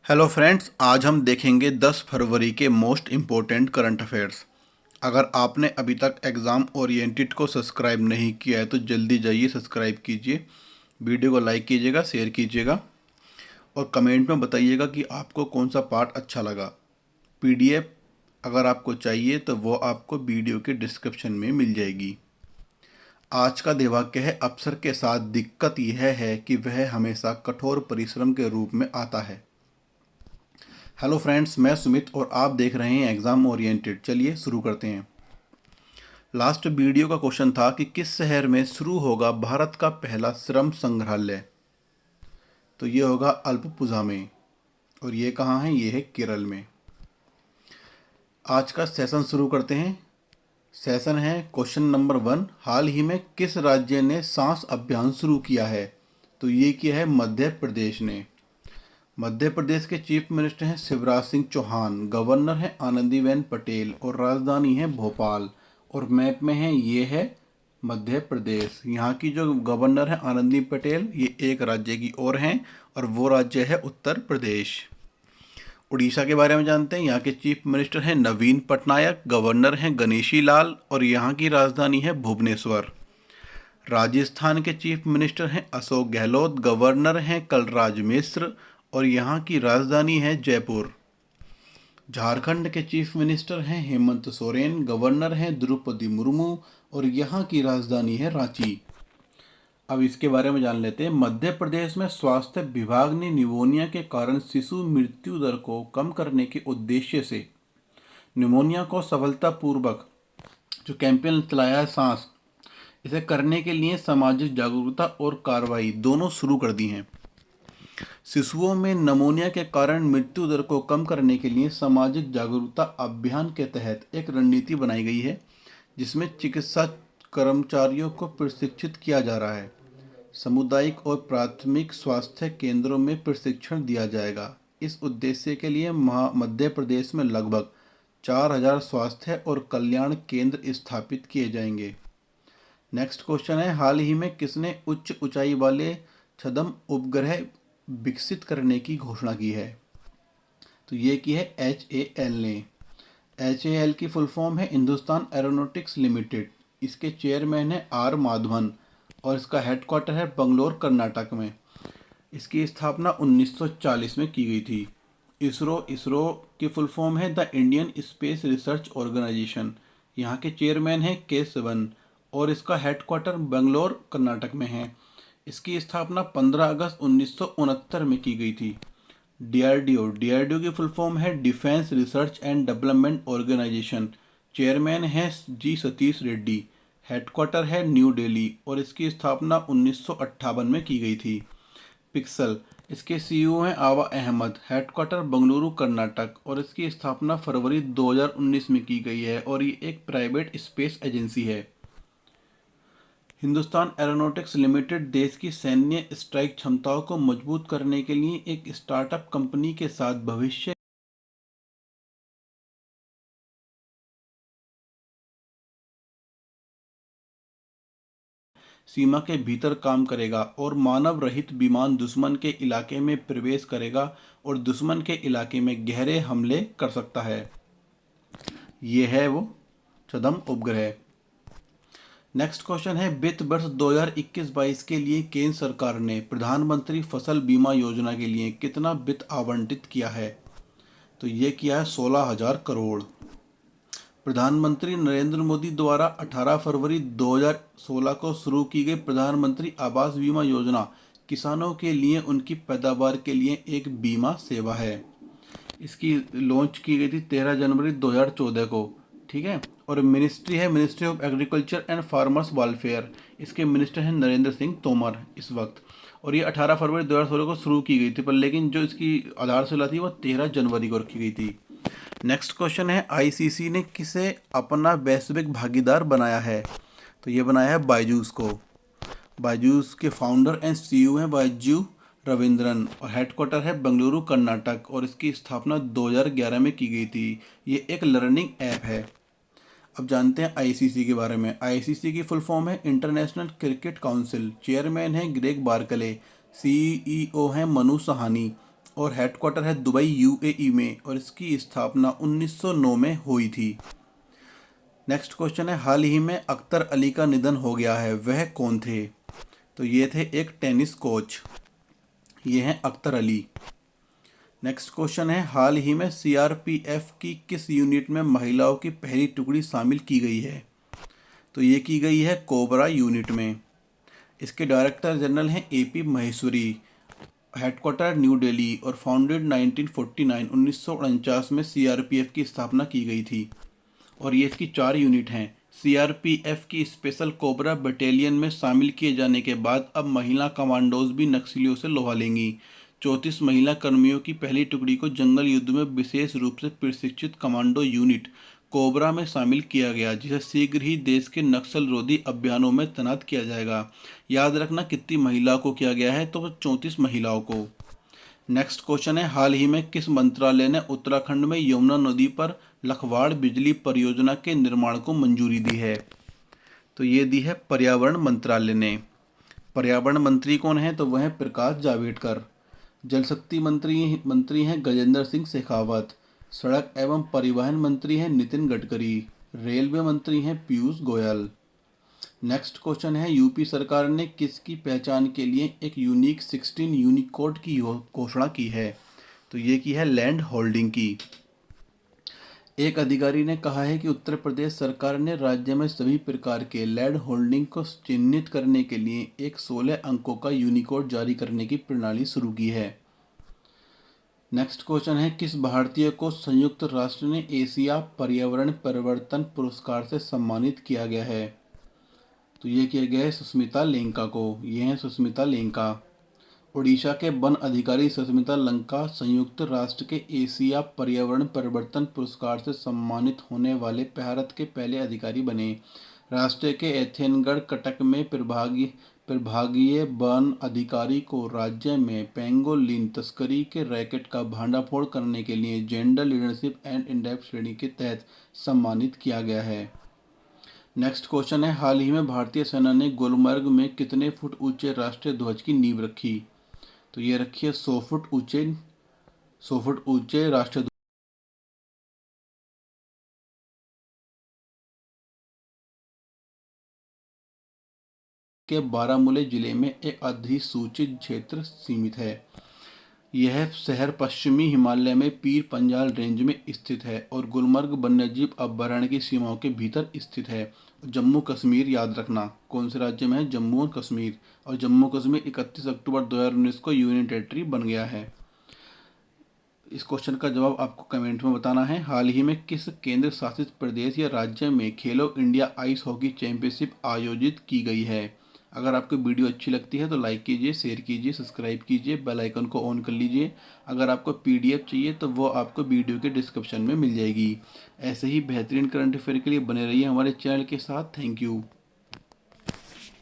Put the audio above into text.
Hello friends, आज हम देखेंगे 10 फरवरी के मोस्ट इम्पोर्टेंट करंट अफेयर्स। अगर आपने अभी तक एग्ज़ाम ओरिएंटेड को सब्सक्राइब नहीं किया है तो जल्दी जाइए सब्सक्राइब कीजिए। वीडियो को लाइक कीजिएगा, शेयर कीजिएगा और कमेंट में बताइएगा कि आपको कौन सा पार्ट अच्छा लगा। पीडीएफ अगर आपको चाहिए तो वो आपको वीडियो के डिस्क्रिप्शन में मिल जाएगी। आज का देवाक्य है, अफसर के साथ दिक्कत यह है कि वह हमेशा कठोर परिश्रम के रूप में आता है। हेलो फ्रेंड्स, मैं सुमित और आप देख रहे हैं एग्ज़ाम ओरिएंटेड। चलिए शुरू करते हैं। लास्ट वीडियो का क्वेश्चन था कि किस शहर में शुरू होगा भारत का पहला श्रम संग्रहालय। तो ये होगा अल्पपुझा में। और ये कहाँ है? ये है केरल में। आज का सेशन शुरू करते हैं। सेशन है क्वेश्चन नंबर 1, हाल ही में किस राज्य ने सांस अभियान शुरू किया है? तो ये किया है मध्य प्रदेश ने। मध्य प्रदेश के चीफ मिनिस्टर हैं शिवराज सिंह चौहान, गवर्नर हैं आनंदीबेन पटेल और राजधानी है भोपाल। और मैप में है ये है मध्य प्रदेश। यहाँ की जो गवर्नर है आनंदी पटेल, ये एक राज्य की ओर हैं और वो राज्य है उत्तर प्रदेश। उड़ीसा के बारे में जानते हैं। यहाँ के चीफ मिनिस्टर हैं नवीन पटनायक, गवर्नर हैं गणेशी लाल और यहाँ की राजधानी है भुवनेश्वर। राजस्थान के चीफ मिनिस्टर हैं अशोक गहलोत, गवर्नर हैं कलराज मिश्र और यहाँ की राजधानी है जयपुर। झारखंड के चीफ मिनिस्टर हैं हेमंत सोरेन, गवर्नर हैं द्रौपदी मुर्मू और यहाँ की राजधानी है रांची। अब इसके बारे में जान लेते हैं। मध्य प्रदेश में स्वास्थ्य विभाग ने निमोनिया के कारण शिशु मृत्यु दर को कम करने के उद्देश्य से निमोनिया को सफलतापूर्वक जो कैंपेन चलाया है सांस, इसे करने के लिए सामाजिक जागरूकता और कार्रवाई दोनों शुरू कर दी हैं। शिशुओं में निमोनिया के कारण मृत्यु दर को कम करने के लिए सामाजिक जागरूकता अभियान के तहत एक रणनीति बनाई गई है, जिसमें चिकित्सा कर्मचारियों को प्रशिक्षित किया जा रहा है। सामुदायिक और प्राथमिक स्वास्थ्य केंद्रों में प्रशिक्षण दिया जाएगा। इस उद्देश्य के लिए मध्य प्रदेश में लगभग 4000 स्वास्थ्य और कल्याण केंद्र स्थापित किए जाएंगे। नेक्स्ट क्वेश्चन है, हाल ही में किसने उच्च ऊंचाई वाले छद्म उपग्रह विकसित करने की घोषणा की है? तो ये की है HAL ने। HAL की फुल फॉर्म है हिंदुस्तान एरोनॉटिक्स लिमिटेड। इसके चेयरमैन है R माधवन और इसका हेडक्वार्टर है बंगलोर कर्नाटक में। इसकी स्थापना 1940 में की गई थी। इसरो की फुल फॉर्म है the Indian Space Research Organisation. यहाँ के चेयरमैन हैं के सिवन और इसका हेडक्वार्टर बेंगलोर कर्नाटक में है। इसकी स्थापना 15 अगस्त 1969 में की गई थी। डीआरडीओ की फुल फॉर्म है Defence Research and Development Organisation. Chairman है जी सतीश रेड्डी। हेडक्वार्टर है न्यू दिल्ली और इसकी स्थापना 1958 में की गई थी। पिक्सल, इसके सीईओ हैं आवा अहमद। हेडक्वार्टर बंगलुरु कर्नाटक और इसकी स्थापना फरवरी 2019 में की गई है और ये एक प्राइवेट स्पेस एजेंसी है। हिंदुस्तान एरोनॉटिक्स लिमिटेड देश की सैन्य स्ट्राइक क्षमताओं को मजबूत करने के लिए एक स्टार्टअप कंपनी के साथ भविष्य सीमा के भीतर काम करेगा और मानव रहित विमान दुश्मन के इलाके में प्रवेश करेगा और दुश्मन के इलाके में गहरे हमले कर सकता है। ये है वो छद्म उपग्रह। नेक्स्ट क्वेश्चन है, वित्त वर्ष 2021-22 के लिए केंद्र सरकार ने प्रधानमंत्री फसल बीमा योजना के लिए कितना वित्त आवंटित किया है? तो ये किया है 16,000 करोड़। प्रधानमंत्री नरेंद्र मोदी द्वारा 18 फरवरी 2016 को शुरू की गई प्रधानमंत्री आवास बीमा योजना किसानों के लिए उनकी पैदावार के लिए एक बीमा सेवा है। इसकी लॉन्च की गई थी 13 जनवरी 2014 को। ठीक है। और मिनिस्ट्री है ministry of agriculture and farmers welfare. इसके मिनिस्टर हैं नरेंद्र सिंह तोमर इस वक्त। और ये 18 फरवरी 2016 को शुरू की गई थी, पर लेकिन जो इसकी आधारशिला थी वो 13 जनवरी को रखी गई थी। नेक्स्ट क्वेश्चन है, आईसीसी ने किसे अपना वैश्विक भागीदार बनाया है? तो ये बनाया है बायजूस को। बायजूस के फाउंडर एंड सीईओ हैं बायजू रविंद्रन और हेडक्वार्टर है बेंगलुरु कर्नाटक और इसकी स्थापना 2011 में की गई थी। ये एक लर्निंग ऐप है। अब जानते हैं आईसीसी के बारे में। आईसीसी की फुल फॉर्म है इंटरनेशनल क्रिकेट काउंसिल। चेयरमैन है ग्रेग बार्कले। सीईओ हैं मनु सहानी और हेडक्वार्टर है दुबई यूएई में, और इसकी स्थापना 1909 में हुई थी। नेक्स्ट क्वेश्चन है, हाल ही में अख्तर अली का निधन हो गया है, वह कौन थे? तो ये थे एक टेनिस कोच, ये हैं अख्तर अली। नेक्स्ट क्वेश्चन है, हाल ही में सीआरपीएफ की किस यूनिट में महिलाओं की पहली टुकड़ी शामिल की गई है? तो ये की गई है कोबरा यूनिट में। इसके डायरेक्टर जनरल हैं AP Maheshwari. Headquarter new Delhi और फाउंडेड 1949 में सीआरपीएफ की स्थापना की गई थी। और ये इसकी 4 यूनिट हैं। सीआरपीएफ की स्पेशल कोबरा बटालियन में शामिल किए जाने के बाद अब महिला कमांडोज भी नक्सलियों से लोहा लेंगी। 34 महिला कर्मियों की पहली टुकड़ी को जंगल युद्ध में विशेष रूप से प्रशिक्षित कमांडो यूनिट कोबरा में शामिल किया गया, जिसे शीघ्र ही देश के नक्सल रोधी अभियानों में तैनात किया जाएगा। याद रखना कितनी महिलाओं को किया गया है, तो 34 महिलाओं को। नेक्स्ट क्वेश्चन है, हाल ही में किस मंत्रालय ने उत्तराखंड में यमुना नदी पर लखवाड़ बिजली परियोजना के निर्माण को मंजूरी दी है? तो ये दी है पर्यावरण मंत्रालय ने। पर्यावरण मंत्री कौन है? तो वह है प्रकाश जावड़ेकर। जल शक्ति मंत्री हैं गजेंद्र सिंह शेखावत। सड़क एवं परिवहन मंत्री हैं नितिन गडकरी। रेलवे मंत्री हैं पीयूष गोयल। नेक्स्ट क्वेश्चन है, यूपी सरकार ने किसकी पहचान के लिए एक यूनिक 16 यूनिकोड की घोषणा की है? तो ये की है लैंड होल्डिंग की। एक अधिकारी ने कहा है कि उत्तर प्रदेश सरकार ने राज्य में सभी प्रकार के लैंड होल्डिंग को चिन्हित करने के लिए एक 16 अंकों का यूनिकोड जारी करने की प्रणाली शुरू की है। नेक्स्ट क्वेश्चन है, किस भारतीय को संयुक्त राष्ट्र ने एशिया पर्यावरण परिवर्तन पुरस्कार से सम्मानित किया गया है? तो ये किया गया है सुष्मिता लेंका को। ये हैं सुष्मिता लेंका। उड़ीसा के वन अधिकारी सुष्मिता लंका संयुक्त राष्ट्र के एशिया पर्यावरण परिवर्तन पुरस्कार से सम्मानित होने वाले भारत के पहले अधिकारी बने। राष्ट्र के एथेनगढ़ कटक में प्रभागीय वन अधिकारी को राज्य में पेंगोलिन तस्करी के रैकेट का भंडाफोड़ करने के लिए जेंडर लीडरशिप एंड इंडेप्थ श्रेणी के तहत सम्मानित किया गया है। नेक्स्ट क्वेश्चन है, हाल ही में भारतीय सेना ने गुलमर्ग में कितने फुट ऊंचे राष्ट्रीय ध्वज की नींव रखी? तो ये रखी है 100 फुट ऊंचे राष्ट्रीय के बारामूला जिले में एक अधिसूचित क्षेत्र सीमित है। यह शहर पश्चिमी हिमालय में पीर पंजाल रेंज में स्थित है और गुलमर्ग वन्यजीव अभयारण्य की सीमाओं के भीतर स्थित है। जम्मू कश्मीर, याद रखना कौन से राज्य में है? जम्मू और कश्मीर। और जम्मू कश्मीर 31 अक्टूबर 2019 को यूनियन टेरिटरी बन गया है। इस क्वेश्चन का जवाब आपको कमेंट में बताना है। हाल ही में किस केंद्र शासित प्रदेश या राज्य में खेलो इंडिया आइस हॉकी चैंपियनशिप आयोजित की गई है? अगर आपको वीडियो अच्छी लगती है तो लाइक कीजिए, शेयर कीजिए, सब्सक्राइब कीजिए, बेल आइकन को ऑन कर लीजिए। अगर आपको पीडीएफ चाहिए तो वो आपको वीडियो के डिस्क्रिप्शन में मिल जाएगी। ऐसे ही बेहतरीन करंट अफेयर के लिए बने रहिए हमारे चैनल के साथ। Thank you.